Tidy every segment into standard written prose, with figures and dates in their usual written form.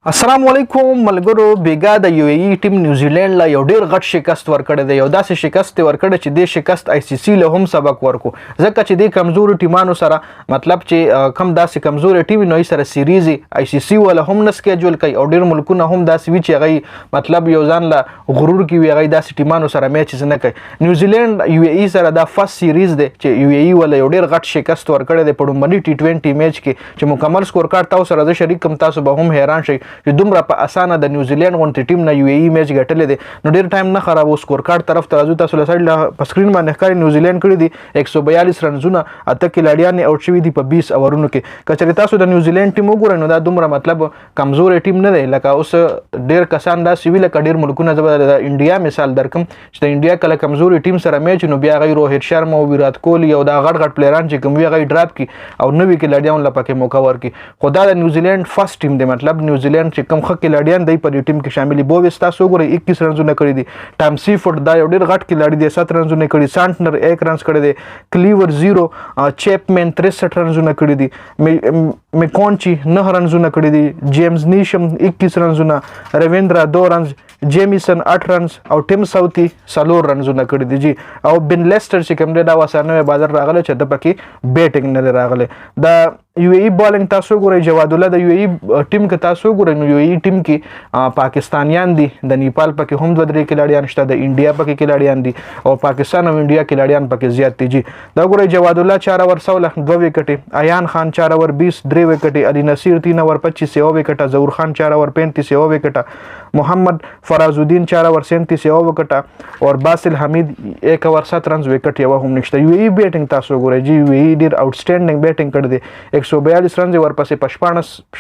السلام علیکم ملګرو بیګا د یو ای ټیم نیوزیلند لا یو ډیر غټ شکست ورکړی دی یو داسې شکست ورکړی چې د شکست آی سی سی له هم سبق ورکو ځکه چې د کمزورو ټیمانو سره مطلب چې کم داسې کمزوري ټیم نو سره سیریز آی سی سی ولا هم نسکیجول کوي او ډیر ملکونه هم داسې وی چې غي مطلب یو ځان لا غرور کی وی غي داسې ټیمانو سره میچ نه کوي نیوزیلند یو ای سره دا فرست سیریز دی چې یو ای ولا یو ډیر غټ شکست ورکړی دی په ډومبني ټي 20 میچ کې چې مکمل سکور کارت تاسو سره شریک کم تاسو به هم حیران شئ چې دومره په اسانه د نیوزیلند غونډه ټیم نه یو ای میچ ګټلې دي نو ډیر ټایم نه خراب سکور کارت طرف ته راځو تاسو له سایډ په سکرین باندې ښکاري نیوزیلند کړی دي 142 رنزونه اته کلاډیان اوټ شوي دي په 20 اورونو کې کچې تاسو د نیوزیلند ټیم وګورئ نو دا دومره مطلب کمزور ټیم نه دی لکه اوس ډیر کسان دا سوي لکه ډیر ملکونه د انډیا مثال درکم چې د انډیا کله کمزوري ټیم سره میچ نو بیا غي روهیت شرما او ویرات کوهلی او دا غټ غټ پلیران چې کوم وی غي ډراپ کی او نوې کلاډیان لپاره موقع ورکي خدا د نیوزیلند فرست ټیم دی مطلب نیوزیلند چې کوم خک کلاډیان دی په ټیم کې شامل بوویس تاسو ګورئ 21 رنزونه کړی دي ټام سی فوټ دا یو ډیر غټ کلاډي دی 7 رنزونه کړی سانټنر 1 رنز کړی دی کلیور 0 چیپمن 63 رنزونه کړی دي میکونچی 9 رنزونه کړی دي جیمز نیشم 21 رنزونه رویندرا 2 رنز جیمیسن 8 رنز او ټیم ساوثي 4 رنزونه کړی دي جی او بن لیسټر چې کوم دی دا وسانه بازار راغله چې د پکې بیټینګ نه راغله دا یو ای بالینګ تاسو ګورئ جواد الله د یو ای ټیم کې تاسو ګورئ نو یو ای ټیم کې پاکستانیان دي د نیپال پکې هم 2-3 کلاډیان شته د انډیا پکې کلاډیان دي او پاکستان او انډیا کلاډیان پکې زیات دي جی دا ګورئ جواد الله 4 اوور 16 2 وکټې ایان خان 4 اوور 20 3 وکټې علي نصیر 3 اوور 25 یو وکټه ظهور خان 4 اوور 35 یو وکټه محمد فراز الدین 4 اوور 37 یو وکټه او باسل حمید 1 اوور 7 رنز وکټ یو هم نشته یو ای بیټینګ تاسو ګورئ جی یو ای ډیر آوټسټینډینګ بیټینګ کړی دی 142 رنز ورپسې په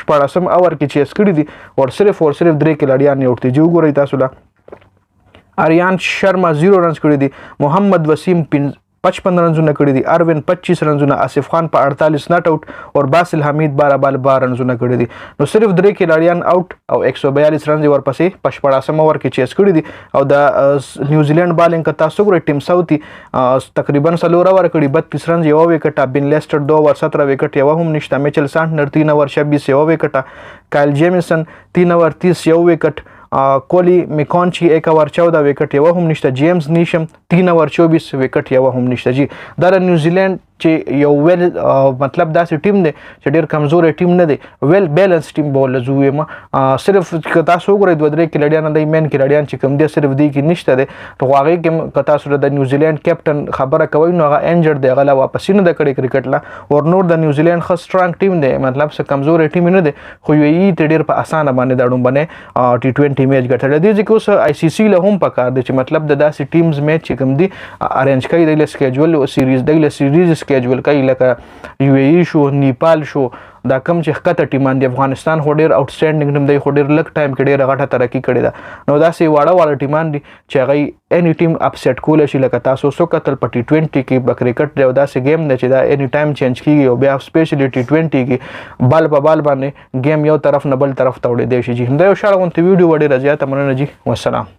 14 اور کې چیس کړی دي او صرف 3 کلاډیان یې وټي جو ګورئ تاسو لا اریان شرما 0 رنز کړی دي محمد وسیم 55 رنزونه کړی دي اروین 25 رنزونه آصف خان په 48 ناٹ آؤٹ او باسل حمید 12 رنزونه کړی دي نو صرف 3 کلاډیان آؤٹ او 142 رنز ورپسې په 14 اور کې چیس کړی دي او د نیوزیلند بالینګ کا تاسو ګورئ ټیم ساوثي تقریبا 4 اور کړی 32 رنز یو وکټه بن لیسټر 2 اور 17 وکټ یو هم نشته میچل سانټنر 3 اور 26 یو وکټه کایل جیمیسن 3 اور 30 یو وکټ کولی میکونچی 1 اور 14 وکټ یو هم نشته جیمز نیشم 3 اور 24 وکټ یو هم نشته جی دا نیوزیلند چې یو ویل مطلب داسې ټیم دی چې ډیر کمزور ټیم نه دی ویل بیلنس ټیم بوله زوی ما صرف تاسو وګورئ 2-3 کلاډیان دی مین کلاډیان چې کوم دی صرف دی کې نشته دی ته هغه کې تاسو د نیوزیلند کیپټن خبره کوي نو هغه انجر دی غلا واپس نه د کړي کرکټ لا او نور د نیوزیلند خو سترانګ ټیم دی مطلب څه کمزور ټیم نه دی خو یې ډیر په اسانه باندې داړم باندې ټي 20 میچ ګټل دي ځکه اوس آی سی سی له هم پکار دی چې مطلب د داسې ټیمز میچ چې کوم دی ارینج کوي د سکیجول او سیریز سکیجول کوي لکه یو ای شو نیپال شو دا کم چې ښکته ټیمان دی افغانستان خو ډیر آوټسټینډینګ ټیم دی خو ډیر لږ ټایم کې ډیره غټه ترقي کړې ده نو داسې واړه ټیمان دي چې هغوی اني ټیم اپسیټ کولی شي لکه تاسو څو کتل په ټي 20 کې به کرکټ دی او داسې گیم دی چې دا اني ټایم چینج کیږي او بیا سپیشلی ټي 20 کې بال په بال باندې گیم یو طرف نه بل طرف ته وړی دی شي جی همدا یو شاړه غونته ویډیو ډیره زیاته مننه جی والسلام